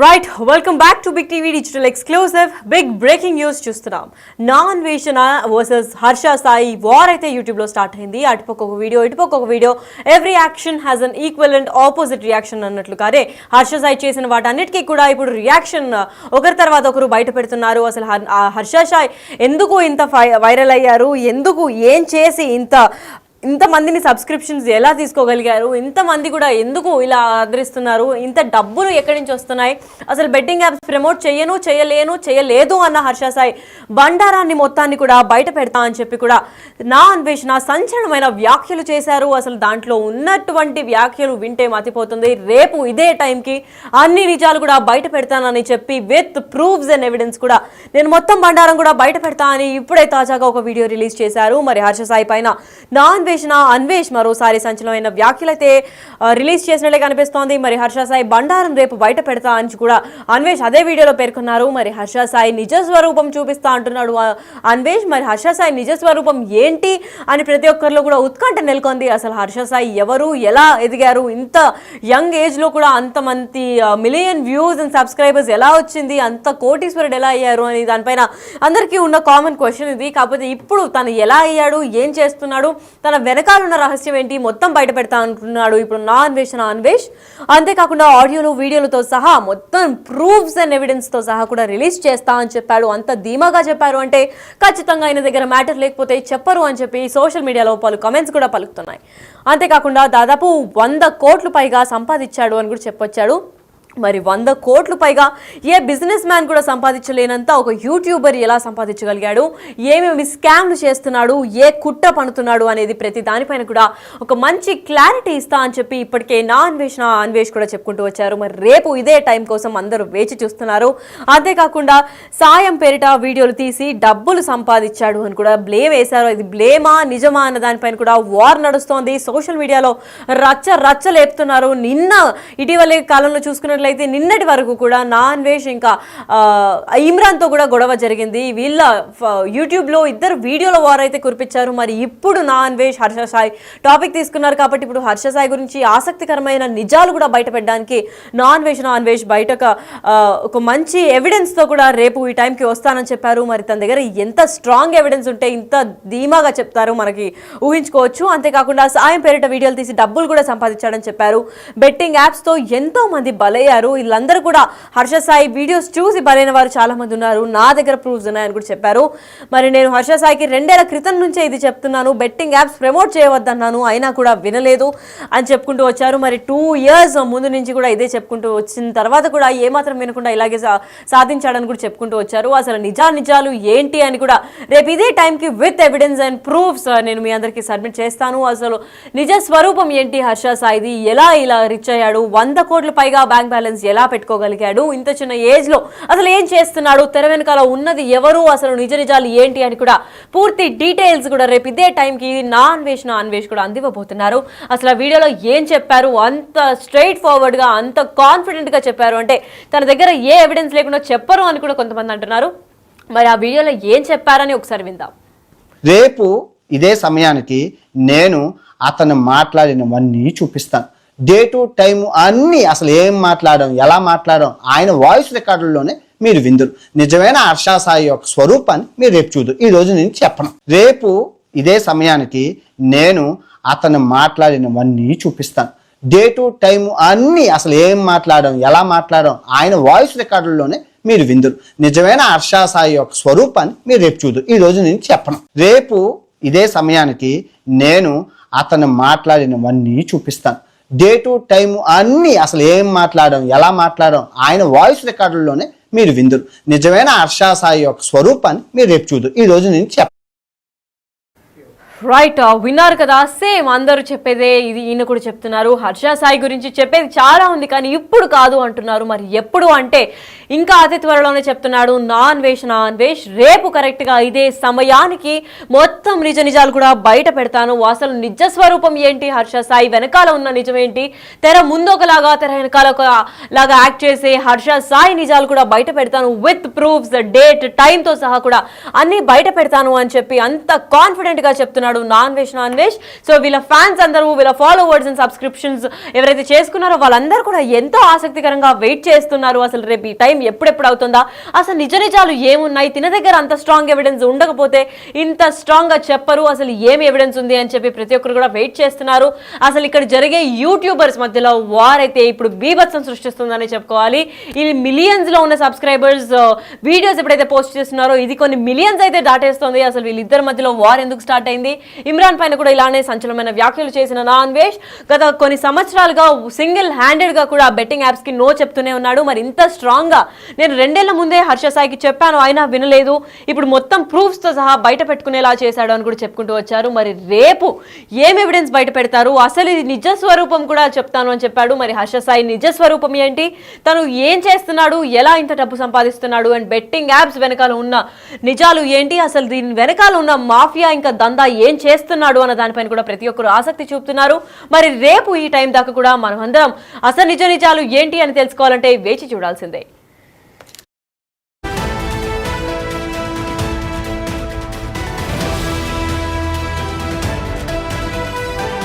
Right welcome back to big TV digital exclusive big breaking news చూస్తున్నాం. Nanveshana versus Harsha Sai war అయితే YouTube లో start అయింది. అటుపక్క ఒక వీడియో ఇటుపక్క ఒక video, every action has an equal and opposite reaction అన్నట్లుగానే హర్ష సాయి చేసిన వాటన్నిటికీ కూడా ఇప్పుడు రియాక్షన్ ఒకరి తర్వాత ఒకరు బయట పెడుతున్నారు. అసలు హర్ష సాయి ఎందుకు ఇంత వైరల్ అయ్యారు, ఎందుకు ఏం చేసి ఇంతమందిని సబ్స్క్రిప్షన్స్ ఎలా తీసుకోగలిగారు, ఇంతమంది కూడా ఎందుకు ఇలా ఆదరిస్తున్నారు, ఇంత డబ్బులు ఎక్కడి నుంచి వస్తున్నాయి, అసలు బెట్టింగ్ యాప్స్ ప్రమోట్ చేయలేదు అన్న హర్ష సాయి బండారాన్ని మొత్తాన్ని కూడా బయట పెడతా అని చెప్పి కూడా నా అన్వేషణ సంచలనమైన వ్యాఖ్యలు చేశారు. అసలు దాంట్లో ఉన్నటువంటి వ్యాఖ్యలు వింటే మతిపోతుంది. రేపు ఇదే టైంకి అన్ని నిజాలు కూడా బయట పెడతానని చెప్పి విత్ ప్రూఫ్స్ అండ్ ఎవిడెన్స్ కూడా నేను మొత్తం బండారం కూడా బయట పెడతా అని ఇప్పుడే తాజాగా ఒక వీడియో రిలీజ్ చేశారు. మరి హర్ష సాయి పైన నా అన్వేష్ మరోసారి సంచలనమైన వ్యాఖ్యలైతే రిలీజ్ చేసినట్లే కనిపిస్తోంది. మరి హర్ష సాయి బండారం రేపు బయట పెడతా అని కూడా అన్వేష్ అదే వీడియోలో పేర్కొన్నారు. మరి హర్ష సాయి నిజ స్వరూపం చూపిస్తా అంటున్నాడు అన్వేష్. మరి హర్ష సాయి నిజ స్వరూపం ఏంటి అని ప్రతి ఒక్కరిలో కూడా ఉత్కంఠ నెలకొంది. అసలు హర్ష సాయి ఎవరు, ఎలా ఎదిగారు, ఇంత యంగ్ ఏజ్ లో కూడా అంతమంది మిలియన్ వ్యూస్ అండ్ సబ్స్క్రైబర్స్ ఎలా వచ్చింది, అంత కోటీశ్వరుడు ఎలా అయ్యారు అని దానిపైన అందరికీ ఉన్న కామన్ క్వశ్చన్ ఇది. కాకపోతే ఇప్పుడు తను ఎలా అయ్యాడు, ఏం చేస్తున్నాడు, తన వెనకాల ఉన్న రహస్యం ఏంటి మొత్తం బయట పెడతా అంటున్నాడు ఇప్పుడు నా అన్వేష్. అంతేకాకుండా ఆడియోలు వీడియోలతో సహా మొత్తం ప్రూఫ్స్ అండ్ ఎవిడెన్స్ తో సహా కూడా రిలీజ్ చేస్తా అని చెప్పాడు. అంత ధీమాగా చెప్పారు అంటే ఖచ్చితంగా ఆయన దగ్గర మ్యాటర్ లేకపోతే చెప్పరు అని చెప్పి సోషల్ మీడియాలో పలు కమెంట్స్ కూడా పలుకుతున్నాయి. అంతేకాకుండా దాదాపు 100 కోట్లు పైగా సంపాదించాడు అని కూడా చెప్పొచ్చాడు. మరి 100 కోట్లు పైగా ఏ బిజినెస్ మ్యాన్ కూడా సంపాదించలేనంత ఒక యూట్యూబర్ ఎలా సంపాదించగలిగాడు, ఏమేమి స్కామ్లు చేస్తున్నాడు, ఏ కుట్ర పన్నుతున్నాడు అనేది ప్రతి దానిపైన కూడా ఒక మంచి క్లారిటీ ఇస్తా అని చెప్పి ఇప్పటికే నా అన్వేష్ కూడా చెప్పుకుంటూ వచ్చారు. మరి రేపు ఇదే టైం కోసం అందరూ వేచి చూస్తున్నారు. అంతేకాకుండా సాయం పేరిట వీడియోలు తీసి డబ్బులు సంపాదించాడు అని కూడా బ్లేమ్ వేశారు. ఇది బ్లేమా నిజమా అన్న దానిపైన కూడా వార్ నడుస్తోంది. సోషల్ మీడియాలో రచ్చ లేపుతున్నారు. నిన్న ఇటీవల కాలంలో చూసుకున్నట్లయితే నిన్నటి వరకు కూడా నా అన్వేష్ ఇంకా ఇమ్రాన్ తో కూడా గొడవ జరిగింది. వీళ్ళ యూట్యూబ్ లో ఇద్దరు వీడియోల వార్ అయితే కురిపించారు. మరి ఇప్పుడు నా అన్వేష్ హర్ష సాయి టాపిక్ తీసుకున్నారు కాబట్టి ఇప్పుడు హర్ష సాయి గురించి ఆసక్తికరమైన నిజాలు కూడా బయట పెట్టడానికి నా అన్వేష్ బయటకు ఒక మంచి ఎవిడెన్స్ తో కూడా రేపు ఈ టైంకి వస్తానని చెప్పారు. మరి తన దగ్గర ఎంత స్ట్రాంగ్ ఎవిడెన్స్ ఉంటే ఇంత ధీమాగా చెప్తారు మనకి ఊహించుకోవచ్చు. అంతేకాకుండా సాయం పేరిట వీడియోలు తీసి డబ్బులు కూడా సంపాదించాడని చెప్పారు. బెట్టింగ్ యాప్స్ తో ఎంతో మంది బలయ్యారు. వీళ్ళందరూ కూడా హర్ష సాయి వీడియోస్ చూసి బలైన వారు చాలా మంది ఉన్నారు. నా దగ్గర ప్రూఫ్స్ ఉన్నాయని కూడా చెప్పారు. మరి నేను హర్ష సాయికి 2 ఏళ్ల క్రితం నుంచే ఇది చెప్తున్నాను, బెట్టింగ్ యాప్స్ ప్రమోట్ చేయవద్దన్నాను, అయినా కూడా వినలేదు అని చెప్పుకుంటూ వచ్చారు. మరి 2 years ముందు నుంచి కూడా ఇదే చెప్పుకుంటూ వచ్చిన తర్వాత కూడా ఏమాత్రం వినకుండా ఇలాగే సాధించాడని కూడా చెప్పుకుంటూ వచ్చారు. అసలు నిజాలు ఏంటి అని కూడా రేపు ఇదే టైంకి విత్ ఎవిడెన్స్ అండ్ ప్రూఫ్స్ నేను మీ అందరికీ సబ్మిట్ చేస్తాను. అసలు నిజ స్వరూపం ఏంటి హర్ష సాయిది, ఎలా ఇలా రిచ్ అయ్యాడు, 100 కోట్ల పైగా బ్యాంక్ బ్యాలెన్స్ ఎలా పెట్టుకోగలిగాడు, ఇంత చిన్న ఏజ్ లో అసలు ఏం చేస్తున్నాడు, తెర వెనకాల ఉన్నది ఎవరు, అసలు నిజాలు ఏంటి అని కూడా పూర్తి డీటెయిల్స్ కూడా రేపు ఇదే టైంకి నా అన్వేష్ కూడా అందివ్వబోతున్నారు. అసలు ఆ వీడియోలో ఏం చెప్పారు, అంత స్ట్రైట్ ఫార్వర్డ్ గా అంత కాన్ఫిడెంట్ గా చెప్పారు అంటే తన దగ్గర ఏ ఎవిడెన్స్ లేకుండా చెప్పరు అని కూడా కొంతమంది అంటున్నారు. మరి ఆ వీడియోలో ఏం చెప్పారని ఒకసారి విందాం. రేపు ఇదే సమయానికి నేను అతను మాట్లాడినవన్నీ చూపిస్తాను. డే టు టైం అన్నీ అసలు ఏం మాట్లాడడం, ఎలా మాట్లాడడం ఆయన వాయిస్ రికార్డుల్లోనే మీరు విందురు. నిజమైన హర్ష సాయి యొక్క స్వరూపాన్ని మీరు రేపు చూద్దరు. ఈ రోజు నేను చెప్పను. రేపు ఇదే సమయానికి నేను అతను మాట్లాడినవన్నీ చూపిస్తాను. డే టు టైం అన్నీ అసలు ఏం మాట్లాడడం, ఎలా మాట్లాడడం ఆయన వాయిస్ రికార్డుల్లోనే మీరు విందురు. నిజమైన హర్ష సాయి యొక్క స్వరూపాన్ని మీరు రేపు చూద్దరు. ఈ రోజు నేను చెప్పను. రేపు ఇదే సమయానికి నేను అతను మాట్లాడినవన్నీ చూపిస్తాను. డే టు టైం అన్నీ అసలు ఏం మాట్లాడడం, ఎలా మాట్లాడడం ఆయన వాయిస్ రికార్డుల్లోనే మీరు విందురు. నిజమైన హర్ష సాయి యొక్క స్వరూపాన్ని మీరు రేపు చూద్దరు. ఈ రోజు నేను చెప్పను. రైట్, విన్నారు కదా, సేమ్ అందరూ చెప్పేదే ఇది ఈయన కూడా చెప్తున్నారు. హర్ష సాయి గురించి చెప్పేది చాలా ఉంది కానీ ఇప్పుడు కాదు అంటున్నారు. మరి ఎప్పుడు అంటే ఇంకా అతి త్వరలోనే చెప్తున్నాడు నా అన్వేష్ రేపు కరెక్ట్ గా ఇదే సమయానికి మొత్తం నిజ నిజాలు కూడా బయట పెడతాను. అసలు నిజ స్వరూపం ఏంటి, హర్ష సాయి వెనకాల ఉన్న నిజం ఏంటి, తెర ముందు ఒకలాగా తెర వెనకాల ఒకలాగా యాక్ట్ చేసే హర్ష సాయి నిజాలు కూడా బయట పెడతాను విత్ ప్రూఫ్స్, డేట్, టైం తో సహా కూడా అన్ని బయట పెడతాను అని చెప్పి అంత కాన్ఫిడెంట్ గా చెప్తున్నాడు నా అన్వేష్. సో వీళ్ళ ఫ్యాన్స్ అందరూ, వీళ్ళ ఫాలోవర్స్ అండ్ సబ్స్క్రిప్షన్స్ ఎవరైతే చేసుకున్నారో వాళ్ళందరూ కూడా ఎంతో ఆసక్తికరంగా వెయిట్ చేస్తున్నారు. అసలు రేపు ఈ టైం ఎప్పుడెప్పుడు అవుతుందా, అసలు నిజ నిజాలు ఏమున్నాయి, తిన దగ్గర అంత స్ట్రాంగ్ ఎవిడెన్స్ ఉండకపోతే ఇంత స్ట్రాంగ్ గా చెప్పరు, అసలు ఏమి ఎవిడెన్స్ ఉంది అని చెప్పి ప్రతి ఒక్కరు కూడా వెయిట్ చేస్తున్నారు. అసలు ఇక్కడ జరిగే యూట్యూబర్స్ మధ్యలో వార్ అయితే ఇప్పుడు బీభత్సం సృష్టిస్తుందని చెప్పుకోవాలి. ఇది మిలియన్స్ లో ఉన్న సబ్స్క్రైబర్స్ వీడియోస్ ఎప్పుడైతే పోస్ట్ చేస్తున్నారో ఇది కొన్ని మిలియన్స్ అయితే దాటేస్తుంది. అసలు వీళ్ళిద్దరి మధ్యలో వార్ ఎందుకు స్టార్ట్ అయింది, ఇమ్రాన్ పైన కూడా ఇలానే సంచలనమైన వ్యాఖ్యలు చేసిన నా అన్వేష్ గత కొన్ని సంవత్సరాలుగా సింగిల్ హ్యాండెడ్ గా కూడా బెట్టింగ్ యాప్స్ కి నో చెప్తూనే ఉన్నాడు. మరి ఇంత స్ట్రాంగ్ గా నేను 2 ఏళ్ల ముందే హర్ష సాయికి చెప్పాను, అయినా వినలేదు, ఇప్పుడు మొత్తం ప్రూఫ్స్ తో సహా బయట పెట్టుకునేలా చేశాడు అని కూడా చెప్పుకుంటూ వచ్చారు. మరి రేపు ఏం ఎవిడెన్స్ బయట పెడతారు, అసలు ఇది నిజ స్వరూపం కూడా చెప్తాను అని చెప్పాడు. మరి హర్ష సాయి నిజ స్వరూపం ఏంటి, తను ఏం చేస్తున్నాడు, ఎలా ఇంత డబ్బు సంపాదిస్తున్నాడు, అండ్ బెట్టింగ్ యాప్స్ వెనకాల ఉన్న నిజాలు ఏంటి, అసలు దీని వెనకాల ఉన్న మాఫియా ఇంకా దందా ఏం చేస్తున్నాడు అన్న దానిపైన కూడా ప్రతి ఒక్కరు ఆసక్తి చూపుతున్నారు. మరి రేపు ఈ టైం దాకా కూడా మనం అందరం అసలు నిజ నిజాలు ఏంటి అని తెలుసుకోవాలంటే వేచి చూడాల్సిందే.